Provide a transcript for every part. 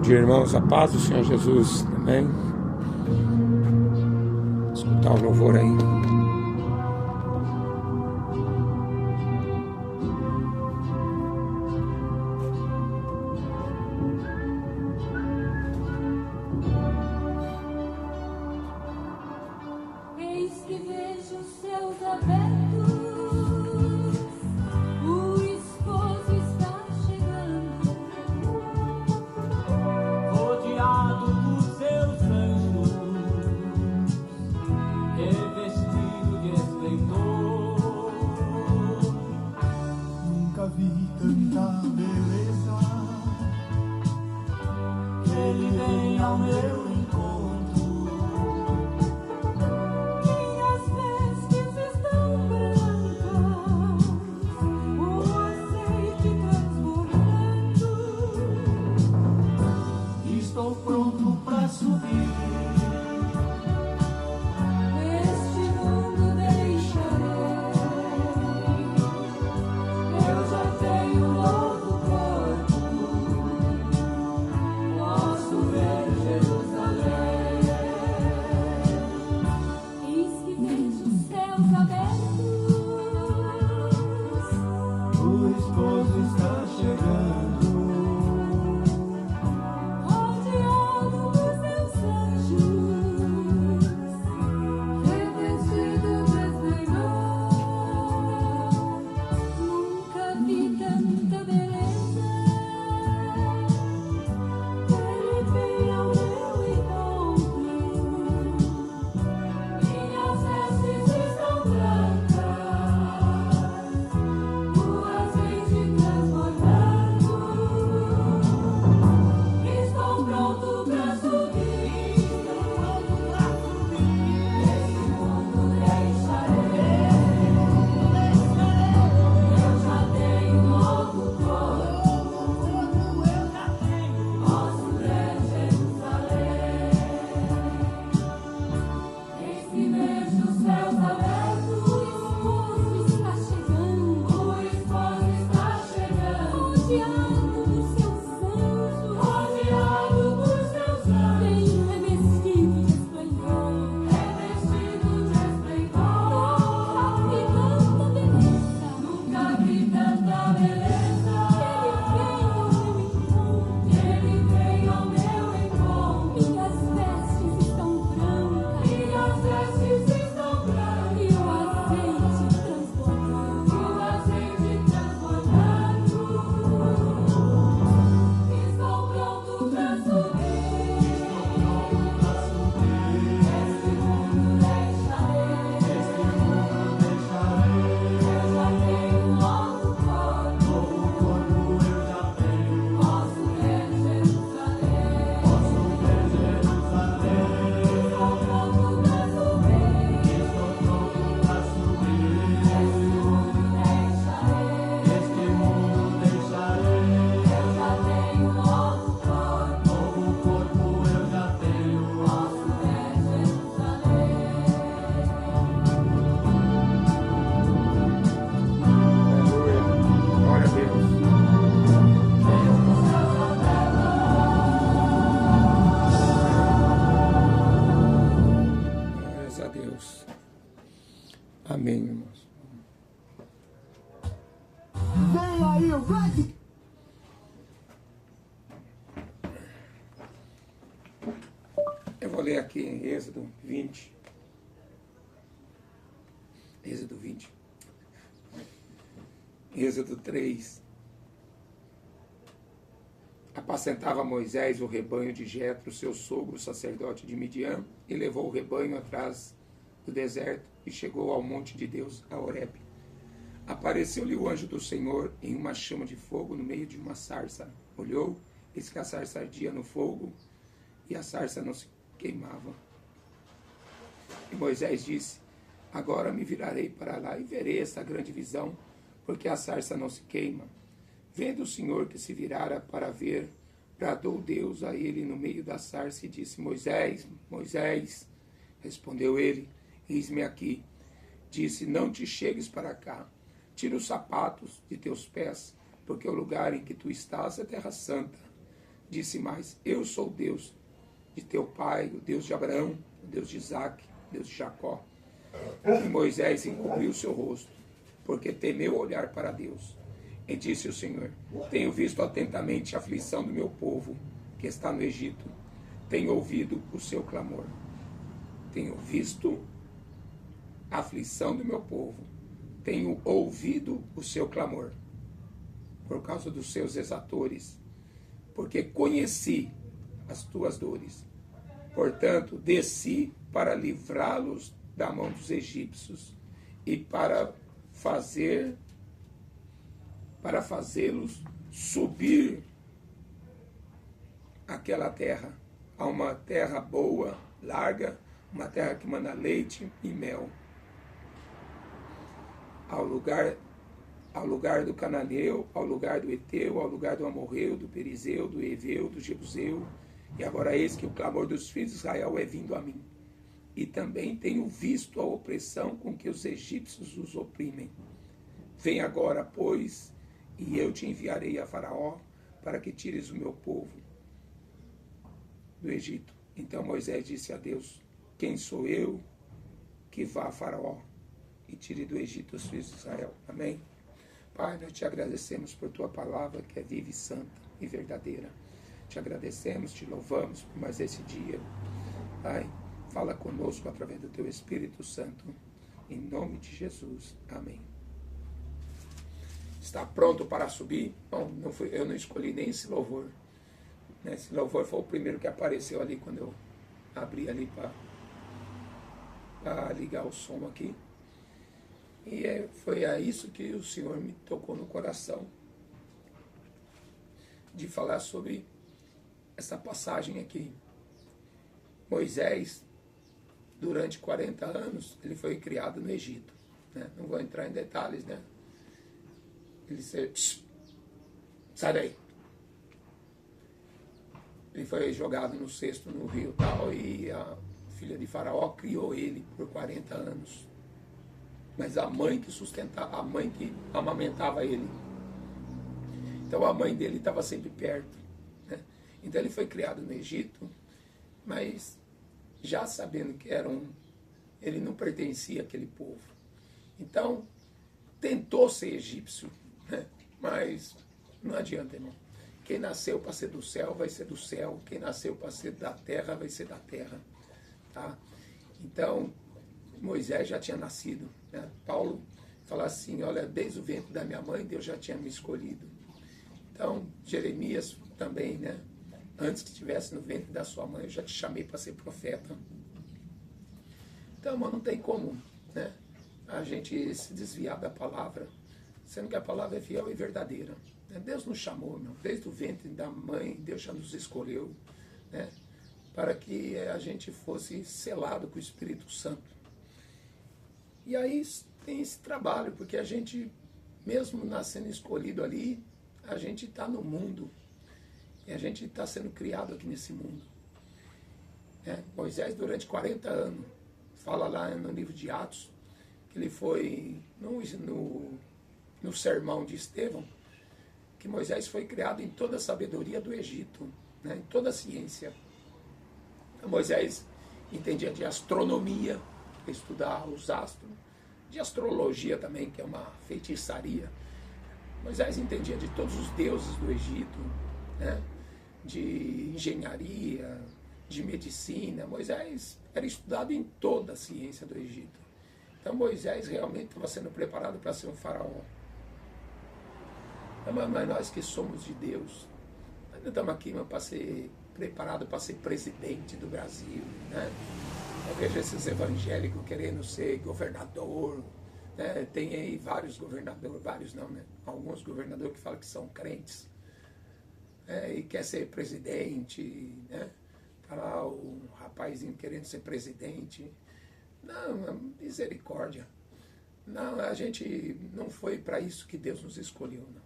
dia, irmãos, a paz do Senhor Jesus, amém? Escutar o louvor aí. Eis que vejo os céus abertos, o esposo está chegando, rodeado dos seus anjos, revestido de esplendor. Nunca vi tanta beleza, ele vem ao meu encontro. minhas vestes estão brancas, o azeite transbordando. Estou pronto para subir. Este mundo deixarei, eu já tenho um novo corpo, posso ver Jerusalém. Eis que vejo os céus abertos, O esposo está chegando. rodeado dos seus anjos, revestido de esplendor. Nunca vi tanta beleza, ele vem ao meu encontro. Minhas vestes estão brancas, o azeite transbordando. Estou pronto pra subir, esse mundo deixarei, eu já tenho um novo corpo, posso ver Jerusalém. Eis que vejo os céus abertos, o esposo está chegando, o esposo está chegando, rodeado dos seus anjos, rodeado dos seus anjos, bem revestido de esplendor, revestido de esplendor. Nunca vi tanta beleza, ele vem ao meu encontro, minhas vestes estão brancas, e o azeite transbordando, estou pronto pra subir, esse mundo deixarei, eu já tenho um novo corpo, posso ver Jerusalém. Estou pronto pra subir, esse mundo deixarei, eu já tenho um novo corpo, posso ver Jerusalém. Aleluia. Glória a Deus. Glórias a Deus. Amém, irmãos. Vem aí, vai! Eu vou ler aqui em Êxodo 20. Êxodo 20. Êxodo 3. Apacentava Moisés o rebanho de Jetro, seu sogro, sacerdote de Midian, e levou o rebanho atrás do deserto e chegou ao monte de Deus, a Horebe. Apareceu-lhe o anjo do Senhor em uma chama de fogo no meio de uma sarça. Olhou, eis que a sarça ardia no fogo, e a sarça não se queimava. E Moisés disse: agora me virarei para lá e verei esta grande visão, porque a sarça não se queima. Vendo o Senhor que se virara para ver, bradou Deus a ele no meio da sarça e disse: Moisés, Moisés. Respondeu ele: eis-me aqui. Disse: não te chegues para cá. Tira os sapatos de teus pés, porque o lugar em que tu estás é terra santa. disse mais: eu sou o Deus de teu pai, o Deus de Abraão, o Deus de Isaque, o Deus de Jacó. E Moisés encobriu seu rosto, porque temeu olhar para Deus. E disse o Senhor: tenho visto atentamente a aflição do meu povo, que está no Egito. Tenho ouvido o seu clamor. Tenho visto a aflição do meu povo. Tenho ouvido o seu clamor, por causa dos seus exatores, porque conheci as tuas dores. Portanto, desci para livrá-los da mão dos egípcios e para fazê-los subir aquela terra, a uma terra boa, larga, uma terra que manda leite e mel, ao lugar do cananeu, ao lugar do Eteu, ao lugar do Amorreu, do Perizeu, do Eveu, do Jebuseu. E agora eis que o clamor dos filhos de Israel é vindo a mim. E também tenho visto a opressão com que os egípcios os oprimem. Vem agora, pois, e eu te enviarei a Faraó, para que tires o meu povo do Egito. Então Moisés disse a Deus: quem sou eu que vá a Faraó e tire do Egito os filhos de Israel? Amém? Pai, nós te agradecemos por tua palavra, que é viva e santa e verdadeira. Te agradecemos, te louvamos por mais esse dia. Pai, fala conosco através do teu Espírito Santo, em nome de Jesus. Amém. Está pronto para subir? Bom, eu não escolhi nem esse louvor. Esse louvor foi o primeiro que apareceu ali quando eu abri ali para ligar o som aqui. E foi a isso que o Senhor me tocou no coração, de falar sobre essa passagem aqui. Moisés, durante 40 anos, ele foi criado no Egito. Né? Não vou entrar em detalhes, né? Sai daí. Ele foi jogado no cesto no rio tal, e a filha de Faraó criou ele por 40 anos. Mas a mãe que sustentava, a mãe que amamentava ele. Então a mãe dele estava sempre perto. Né? Então ele foi criado no Egito, mas já sabendo que ele não pertencia àquele povo. Então tentou ser egípcio, né? Mas não adianta, irmão. Quem nasceu para ser do céu vai ser do céu. Quem nasceu para ser da terra vai ser da terra. Tá? Então Moisés já tinha nascido. Né? Paulo fala assim: olha, desde o ventre da minha mãe Deus já tinha me escolhido. Então Jeremias também, né? Antes que estivesse no ventre da sua mãe eu já te chamei para ser profeta. Então, mano, não tem como, né, a gente se desviar da palavra, sendo que a palavra é fiel e verdadeira. Deus nos chamou, irmão, desde o ventre da mãe Deus já nos escolheu, né, para que a gente fosse selado com o Espírito Santo. E aí tem esse trabalho, porque a gente, mesmo nascendo escolhido ali, a gente está no mundo. E a gente está sendo criado aqui nesse mundo. Moisés, durante 40 anos, fala lá no livro de Atos, que ele foi no sermão de Estevão, que Moisés foi criado em toda a sabedoria do Egito, né, em toda a ciência. Então, Moisés entendia de astronomia, estudar os astros, de astrologia também, que é uma feitiçaria. Moisés entendia de todos os deuses do Egito, né, de engenharia, de medicina. Moisés era estudado em toda a ciência do Egito. Então Moisés realmente estava sendo preparado para ser um faraó. Mas nós que somos de Deus, nós não estamos aqui para ser preparados para ser presidente do Brasil. Né? Eu vejo esses evangélicos querendo ser governador. Né? Tem aí vários governadores, vários não, né? Alguns governadores que falam que são crentes. E quer ser presidente, né? Tá lá o rapazinho querendo ser presidente. Não, misericórdia. Não, a gente não foi para isso que Deus nos escolheu, não.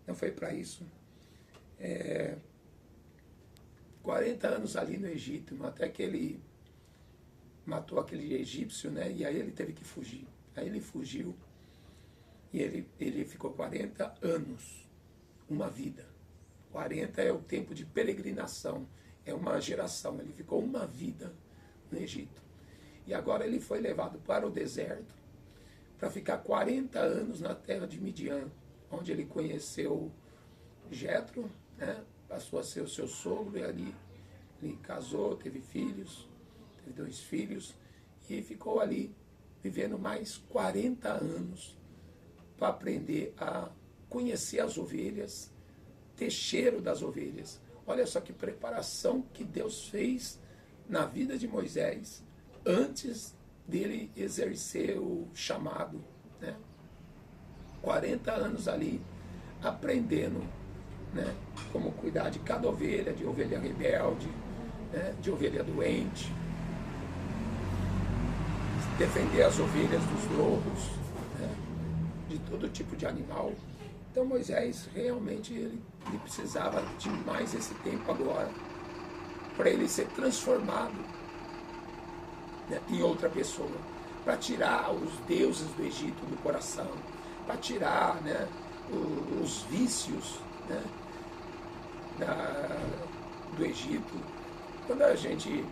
Não foi para isso. 40 anos ali no Egito, até que ele matou aquele egípcio, né? E aí ele teve que fugir. Aí ele fugiu e ele ficou 40 anos, uma vida, 40 é o tempo de peregrinação, é uma geração. Ele ficou uma vida no Egito. E agora ele foi levado para o deserto para ficar 40 anos na terra de Midian, onde ele conheceu Jetro, né? Passou a ser o seu sogro, e ali ele casou, teve filhos, teve 2 filhos, e ficou ali vivendo mais 40 anos para aprender a conhecer as ovelhas, ter cheiro das ovelhas. Olha só que preparação que Deus fez na vida de Moisés antes dele exercer o chamado, né? 40 anos ali aprendendo, né, como cuidar de cada ovelha, de ovelha rebelde, né, de ovelha doente, defender as ovelhas dos lobos, né, de todo tipo de animal. Então Moisés realmente ele precisava de mais esse tempo agora para ele ser transformado, né, em outra pessoa, para tirar os deuses do Egito do coração, para tirar, né, os vícios, né, do Egito. Quando a gente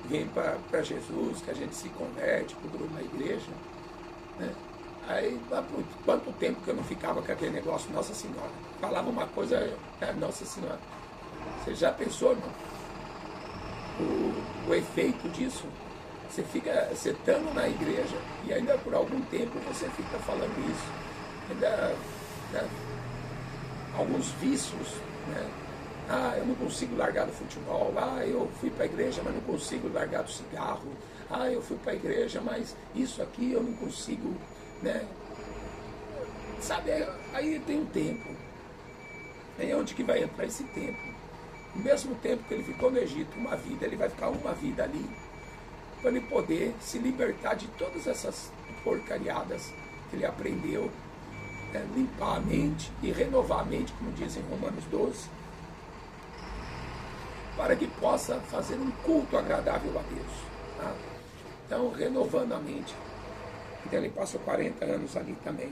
vem para Jesus, que a gente se converte, procura uma igreja, né, aí por quanto tempo que eu não ficava com aquele negócio, Nossa Senhora, falava uma coisa, Nossa Senhora. Você já pensou, não? O efeito disso? Você fica estando na igreja e ainda por algum tempo você fica falando isso. Ainda, né, alguns vícios, né? Eu não consigo largar do futebol. Eu fui para a igreja, mas não consigo largar do cigarro. Eu fui para a igreja, mas isso aqui eu não consigo, né? Sabe, aí tem um tempo. Aí é onde que vai entrar esse tempo? No mesmo tempo que ele ficou no Egito, uma vida, ele vai ficar uma vida ali, para ele poder se libertar de todas essas porcariadas que ele aprendeu, né? Limpar a mente e renovar a mente, como diz em Romanos 12, para que possa fazer um culto agradável a Deus. Tá? Então, renovando a mente. Então, ele passou 40 anos ali também.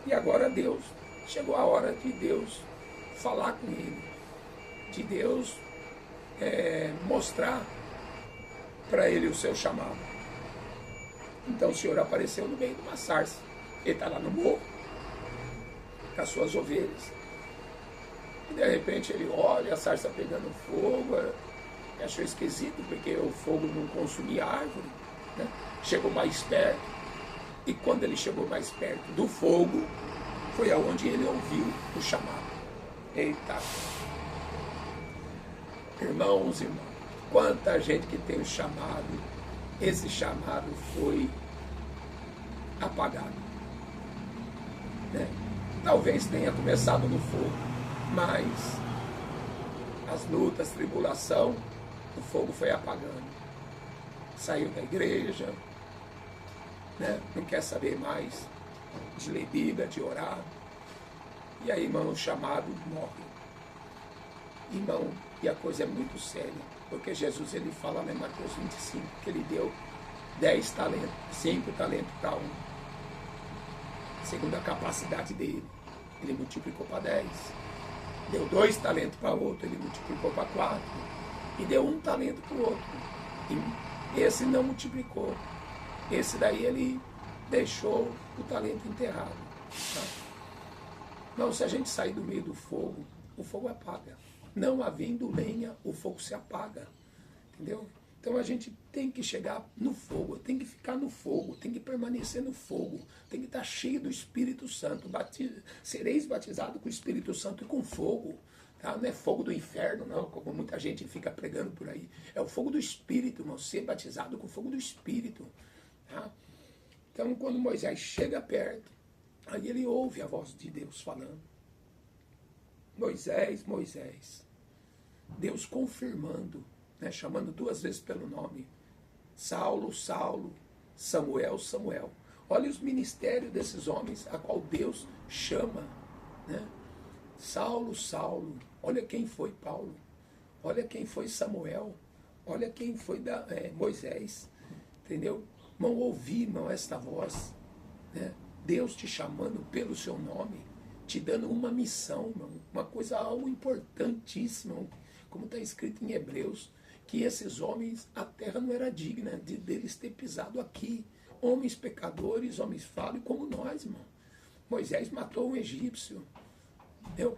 E agora Deus, chegou a hora de Deus falar com ele, de Deus mostrar para ele o seu chamado. Então o Senhor apareceu no meio de uma sarça. Ele está lá no morro, com as suas ovelhas. E de repente ele olha a sarça pegando fogo, achou esquisito, porque o fogo não consumia a árvore, né? Chegou mais perto, e quando ele chegou mais perto do fogo, foi aonde ele ouviu o chamado. Eita! Irmãos, quanta gente que tem o chamado, esse chamado foi apagado, né? Talvez tenha começado no fogo, mas as lutas, tribulação, o fogo foi apagando. Saiu da igreja, né? Não quer saber mais de ler Bíblia, de orar. E aí, irmão, o chamado morre. Irmão, e a coisa é muito séria, porque Jesus ele fala lá em Mateus 25 que ele deu 10 talentos, 5 talentos para um, segundo a capacidade dele. Ele multiplicou para 10. Deu 2 talentos para outro, ele multiplicou para 4. E deu 1 talento para o outro. E esse não multiplicou. Esse daí ele deixou o talento enterrado. Tá? Não, se a gente sair do meio do fogo, o fogo apaga. Não havendo lenha, o fogo se apaga. Entendeu? Então a gente tem que chegar no fogo, tem que ficar no fogo, tem que permanecer no fogo, tem que estar cheio do Espírito Santo. Sereis batizados com o Espírito Santo e com fogo. Tá? Não é fogo do inferno, não, como muita gente fica pregando por aí. É o fogo do Espírito, irmão, ser batizado com o fogo do Espírito. Tá? Então, quando Moisés chega perto, aí ele ouve a voz de Deus falando. Moisés, Moisés. Deus confirmando, né, chamando 2 vezes pelo nome. Saulo, Saulo. Samuel, Samuel. Olha os ministérios desses homens, a qual Deus chama. Né? Saulo, Saulo. Olha quem foi Paulo. Olha quem foi Samuel. Olha quem foi Moisés. Entendeu? Irmão, ouvir, irmão, esta voz. Né? Deus te chamando pelo seu nome. te dando uma missão, irmão, uma coisa, algo importantíssimo, irmão, como está escrito em Hebreus, que esses homens, a terra não era digna deles ter pisado aqui. Homens pecadores, homens falhos como nós, irmão. Moisés matou um egípcio.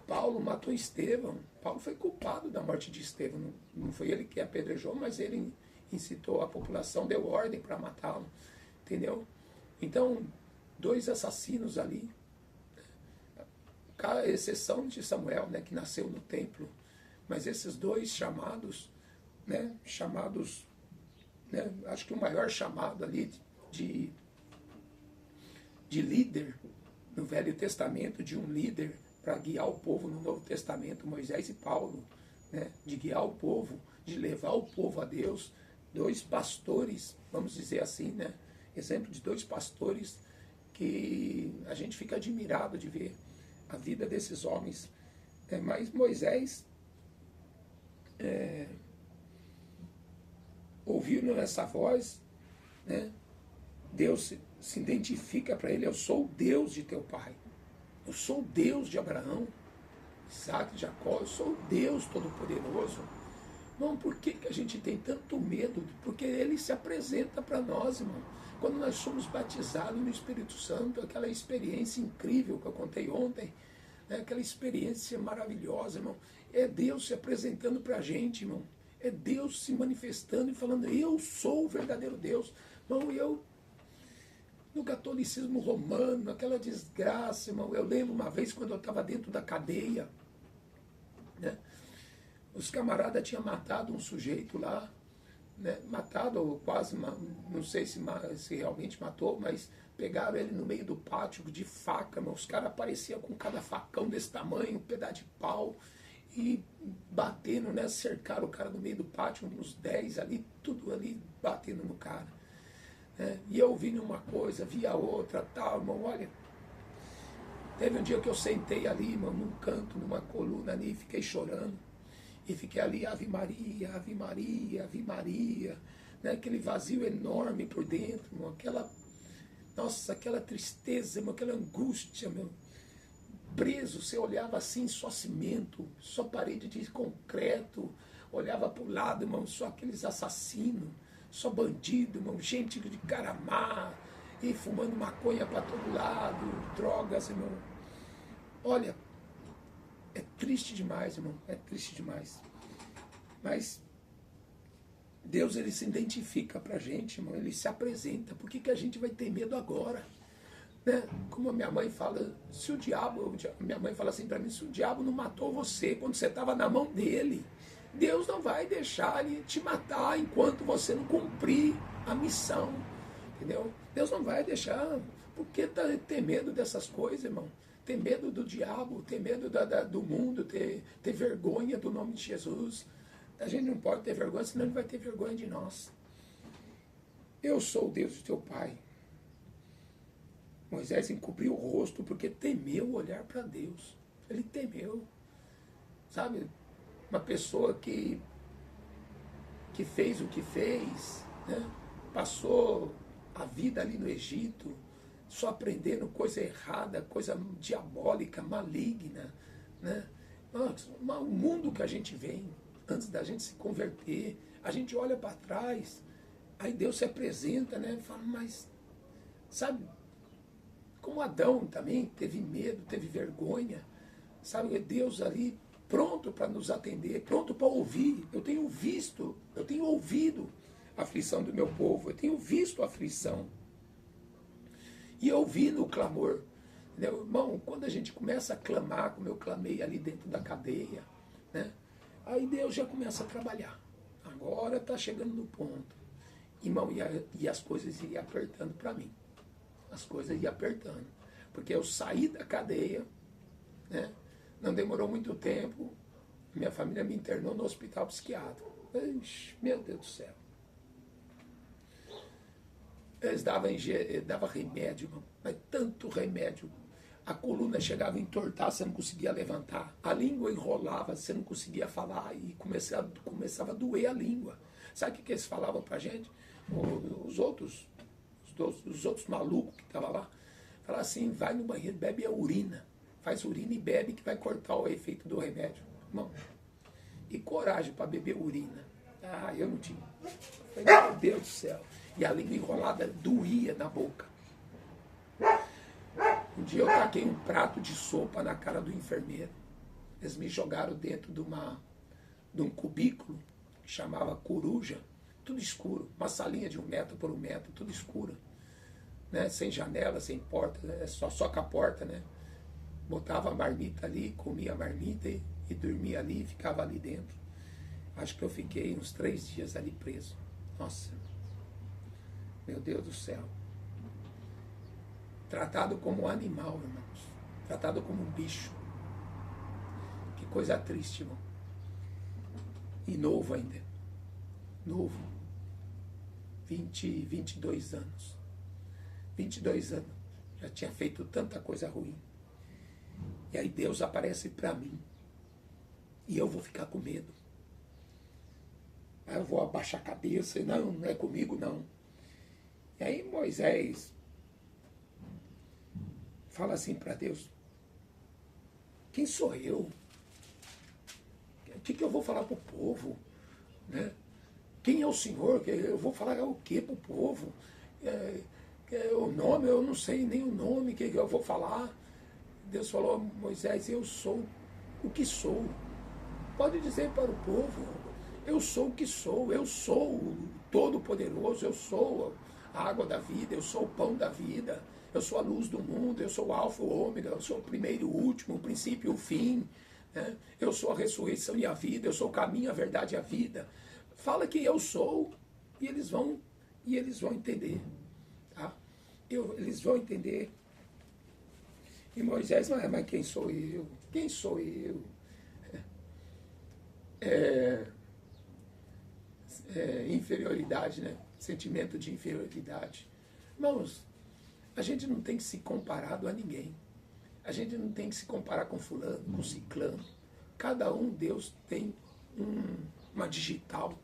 Paulo matou Estevão. Paulo foi culpado da morte de Estevão. Não foi ele que apedrejou, mas ele incitou a população, deu ordem para matá-lo. Entendeu? Então, 2 assassinos ali. A exceção de Samuel, né, que nasceu no templo. Mas esses 2 chamados, né, acho que o maior chamado ali de líder no Velho Testamento, de um líder para guiar o povo no Novo Testamento, Moisés e Paulo, né, de guiar o povo, de levar o povo a Deus, 2 pastores, vamos dizer assim, né, exemplo de 2 pastores que a gente fica admirado de ver a vida desses homens. Mas Moisés ouvindo essa voz, né, Deus se identifica para ele: eu sou o Deus de teu pai, eu sou o Deus de Abraão, Isaac e Jacó, eu sou o Deus Todo-Poderoso. Irmão, por que a gente tem tanto medo? Porque ele se apresenta para nós, irmão. Quando nós somos batizados no Espírito Santo, aquela experiência incrível que eu contei ontem, né, aquela experiência maravilhosa, irmão, é Deus se apresentando para a gente, irmão. É Deus se manifestando e falando: eu sou o verdadeiro Deus. Irmão, no catolicismo romano, aquela desgraça, irmão, eu lembro uma vez quando eu estava dentro da cadeia, né, os camaradas tinham matado um sujeito lá, né, matado ou quase, não sei se realmente matou, mas pegaram ele no meio do pátio de faca, irmão. Os caras apareciam com cada facão desse tamanho, um pedaço de pau, e batendo, né, cercaram o cara no meio do pátio, uns 10 ali, tudo ali batendo no cara. E eu ouvindo uma coisa, via outra, tal, irmão. Olha, teve um dia que eu sentei ali, irmão, num canto, numa coluna ali, fiquei chorando. E fiquei ali, Ave Maria, Ave Maria, Ave Maria, né? Aquele vazio enorme por dentro, irmão, aquela tristeza, irmão, aquela angústia, meu. Preso, você olhava assim, só cimento, só parede de concreto, olhava para o lado, irmão, só aqueles assassinos, só bandido, irmão, gente de caramá, e fumando maconha para todo lado, drogas, irmão. Olha, é triste demais, irmão, é triste demais. Mas Deus, ele se identifica pra gente, irmão, ele se apresenta. Por que a gente vai ter medo agora? Né? Como a minha mãe fala, minha mãe fala assim pra mim: se o diabo não matou você quando você estava na mão dele, Deus não vai deixar ele te matar enquanto você não cumprir a missão. Entendeu? Deus não vai deixar. Por que ter medo dessas coisas, irmão? Ter medo do diabo, ter medo do mundo, ter vergonha do nome de Jesus. A gente não pode ter vergonha, senão ele vai ter vergonha de nós. Eu sou o Deus de teu pai. Moisés encobriu o rosto porque temeu olhar para Deus. Ele temeu. Sabe? Uma pessoa que fez o que fez, né? Passou a vida ali no Egito, só aprendendo coisa errada, coisa diabólica, maligna, né? O mundo que a gente vem, antes da gente se converter, a gente olha para trás, aí Deus se apresenta, né? Fala, mas, sabe, como Adão também teve medo, teve vergonha, sabe, Deus ali pronto para nos atender, pronto para ouvir. Eu tenho ouvido a aflição do meu povo, eu tenho visto a aflição. E ouvindo o clamor. Entendeu? Irmão, quando a gente começa a clamar, como eu clamei ali dentro da cadeia, né? Aí Deus já começa a trabalhar. Agora está chegando no ponto. Irmão, e as coisas iam apertando para mim. As coisas iam apertando. Porque eu saí da cadeia, né? Não demorou muito tempo, minha família me internou no hospital psiquiátrico. Ixi, meu Deus do céu. Eles davam remédio, mas tanto remédio. A coluna chegava a entortar, você não conseguia levantar. A língua enrolava, você não conseguia falar e começava a doer a língua. Sabe o que eles falavam pra gente? Os outros malucos que estavam lá, falavam assim: vai no banheiro, bebe a urina. faz urina e bebe que vai cortar o efeito do remédio. Irmão, e coragem para beber urina. Ah, eu não tinha. Eu falei, meu Deus do céu. E a língua enrolada doía na boca. Um dia eu taquei um prato de sopa na cara do enfermeiro. Eles me jogaram dentro de um cubículo que chamava coruja, tudo escuro. Uma salinha de 1 metro por 1 metro, tudo escuro. Né? Sem janela, sem porta, né? só com a porta, né? Botava a marmita ali, comia a marmita e dormia ali, ficava ali dentro. Acho que eu fiquei uns 3 dias ali preso. Nossa, meu Deus do céu. Tratado como um animal, irmãos. Tratado como um bicho. Que coisa triste, irmão. E novo ainda. Novo. 22 anos. 22 anos. Já tinha feito tanta coisa ruim. E aí Deus aparece para mim. E eu vou ficar com medo. Aí eu vou abaixar a cabeça. Não é comigo, não. E aí Moisés fala assim para Deus: quem sou eu? O que eu vou falar para o povo? Né? Quem é o Senhor? Eu vou falar o que para o povo? O nome, eu não sei nem o nome que eu vou falar. Deus falou: Moisés, eu sou o que sou. Pode dizer para o povo: eu sou o que sou. Eu sou o Todo-Poderoso. Eu sou a água da vida. Eu sou o pão da vida. Eu sou a luz do mundo. Eu sou o alfa e o ômega. Eu sou o primeiro e o último, o princípio e o fim. Né? Eu sou a ressurreição e a vida. Eu sou o caminho, a verdade e a vida. Fala que eu sou e eles vão entender. Tá? Eles vão entender. E Moisés, mas quem sou eu? Quem sou eu? Inferioridade, né? Sentimento de inferioridade. Irmãos, a gente não tem que se comparar a ninguém. A gente não tem que se comparar com fulano, com ciclano. Cada um, Deus tem uma digital,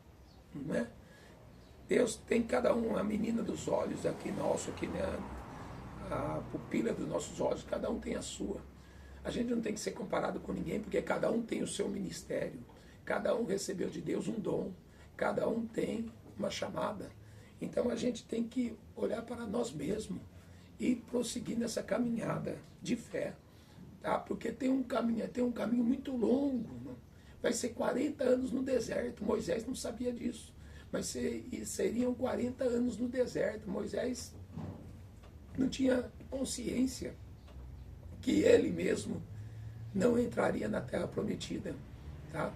não é? Deus tem cada um, a menina dos olhos aqui nosso, aqui, né? A pupila dos nossos olhos, cada um tem a sua. A gente não tem que ser comparado com ninguém, porque cada um tem o seu ministério. Cada um recebeu de Deus um dom. Cada um tem uma chamada. Então a gente tem que olhar para nós mesmos e prosseguir nessa caminhada de fé. Tá? Porque tem um caminho muito longo. Mano. Vai ser 40 anos no deserto. Moisés não sabia disso. Mas seriam 40 anos no deserto. Moisés não tinha consciência que ele mesmo não entraria na terra prometida. Tá?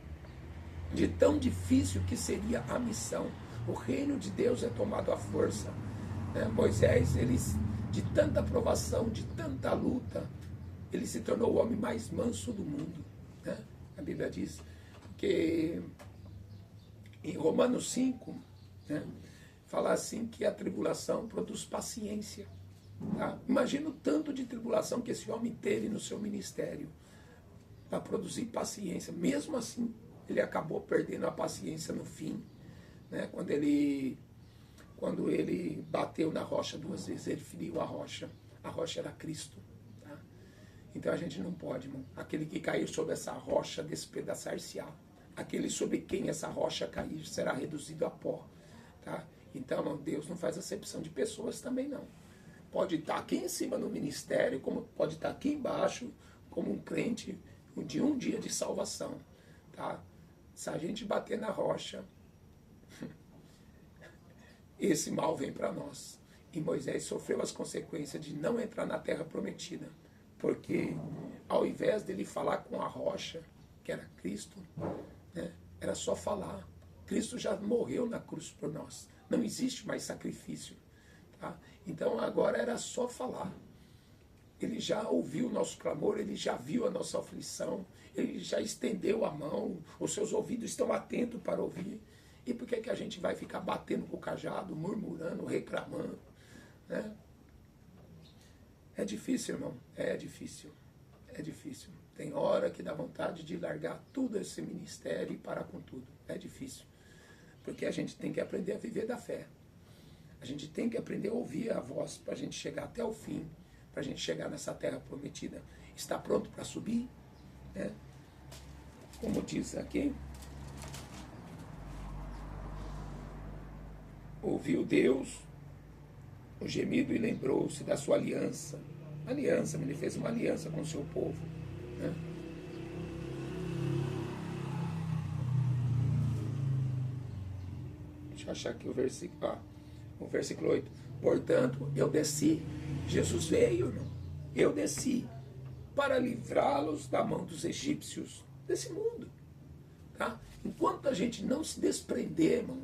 De tão difícil que seria a missão. O reino de Deus é tomado à força. Né? Moisés, de tanta provação, de tanta luta, ele se tornou o homem mais manso do mundo. Né? A Bíblia diz que em Romanos 5, né, fala assim que a tribulação produz paciência. Tá? Imagina o tanto de tribulação que esse homem teve no seu ministério para produzir paciência. Mesmo assim, ele acabou perdendo a paciência no fim. Né? Quando ele bateu na rocha 2 vezes, ele feriu a rocha. A rocha era Cristo. Tá? Então a gente não pode, irmão. Aquele que cair sobre essa rocha, despedaçar-se-á. Aquele sobre quem essa rocha cair será reduzido a pó. Tá? Então, irmão, Deus não faz acepção de pessoas também, não. Pode estar aqui em cima no ministério, como pode estar aqui embaixo, como um crente de um dia de salvação. Tá? Se a gente bater na rocha, esse mal vem para nós. E Moisés sofreu as consequências de não entrar na terra prometida. Porque ao invés dele falar com a rocha, que era Cristo, né, era só falar. Cristo já morreu na cruz por nós. Não existe mais sacrifício. Tá? Então agora era só falar. Ele já ouviu o nosso clamor, ele já viu a nossa aflição, ele já estendeu a mão, os seus ouvidos estão atentos para ouvir. E por que a gente vai ficar batendo com o cajado, murmurando, reclamando? Né? É difícil, irmão. É difícil. É difícil. Tem hora que dá vontade de largar tudo esse ministério e parar com tudo. É difícil. Porque a gente tem que aprender a viver da fé. A gente tem que aprender a ouvir a voz para a gente chegar até o fim, para a gente chegar nessa terra prometida. Está pronto para subir? Né? Como diz aqui, ouviu Deus o gemido e lembrou-se da sua aliança. Aliança, ele fez uma aliança com o seu povo. Né? Deixa eu achar aqui o versículo 8. Portanto, eu desci. Jesus veio, irmão. Eu desci para livrá-los da mão dos egípcios, desse mundo. Tá? Enquanto a gente não se desprender, irmão,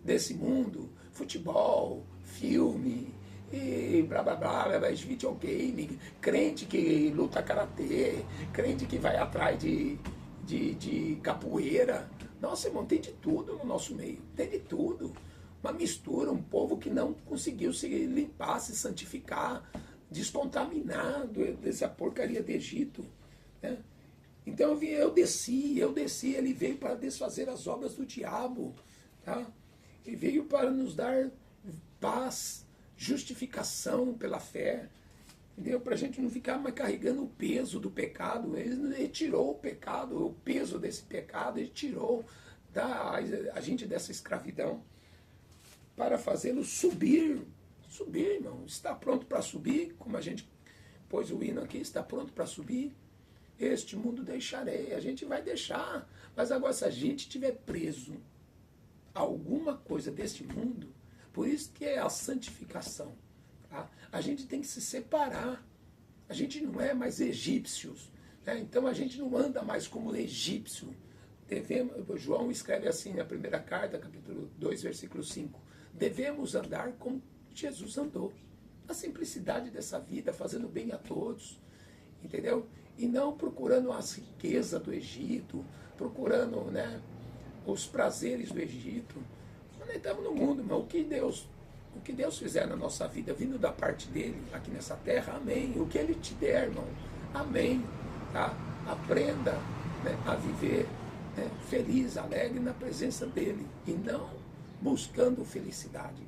desse mundo, futebol, filme, e blá blá blá, videogame, crente que luta karatê, crente que vai atrás de capoeira. Nossa, irmão, tem de tudo no nosso meio, tem de tudo. Uma mistura, um povo que não conseguiu se limpar, se santificar, descontaminar dessa porcaria do Egito. Né? Então eu desci, ele veio para desfazer as obras do diabo. Tá? Ele veio para nos dar paz, justificação pela fé, entendeu? Para a gente não ficar mais carregando o peso do pecado. Ele tirou o pecado, o peso desse pecado, ele tirou a gente dessa escravidão para fazê-lo subir, irmão. Está pronto para subir, como a gente pôs o hino aqui, está pronto para subir. Este mundo deixarei, a gente vai deixar, mas agora se a gente estiver preso a alguma coisa deste mundo, por isso que é a santificação. Tá? A gente tem que se separar. A gente não é mais egípcios. Né? Então a gente não anda mais como egípcio. João escreve assim na primeira carta, capítulo 2, versículo 5. Devemos andar como Jesus andou. Na simplicidade dessa vida, fazendo bem a todos. Entendeu? E não procurando as riquezas do Egito, procurando, né, os prazeres do Egito. Nós estamos no mundo, irmão. O que Deus fizer na nossa vida, vindo da parte dele, aqui nessa terra, amém. O que ele te der, irmão, amém. Tá? Aprenda, né, a viver, né, feliz, alegre na presença dele. E não buscando felicidade.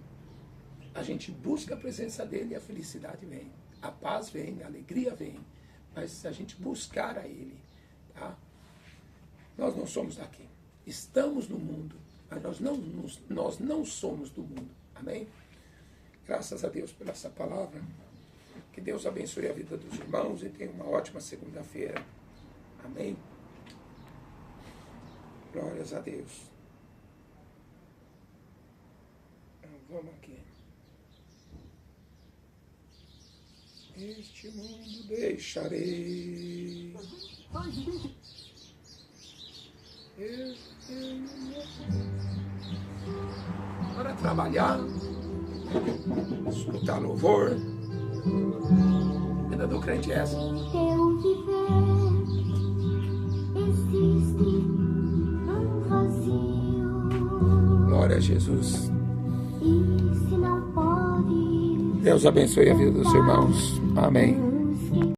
A gente busca a presença dele e a felicidade vem. A paz vem, a alegria vem. Mas se a gente buscar a ele, tá? Nós não somos daqui. Estamos no mundo, mas nós não somos do mundo. Amém? Graças a Deus por essa palavra. Que Deus abençoe a vida dos irmãos e tenha uma ótima segunda-feira. Amém? Glórias a Deus. Então, vamos aqui. Este mundo deixarei. Para trabalhar, escutar louvor. A vida do crente é essa. Teu viver existe um vazio. Glória a Jesus. E se não pode, Deus abençoe a vida dos irmãos. Amém.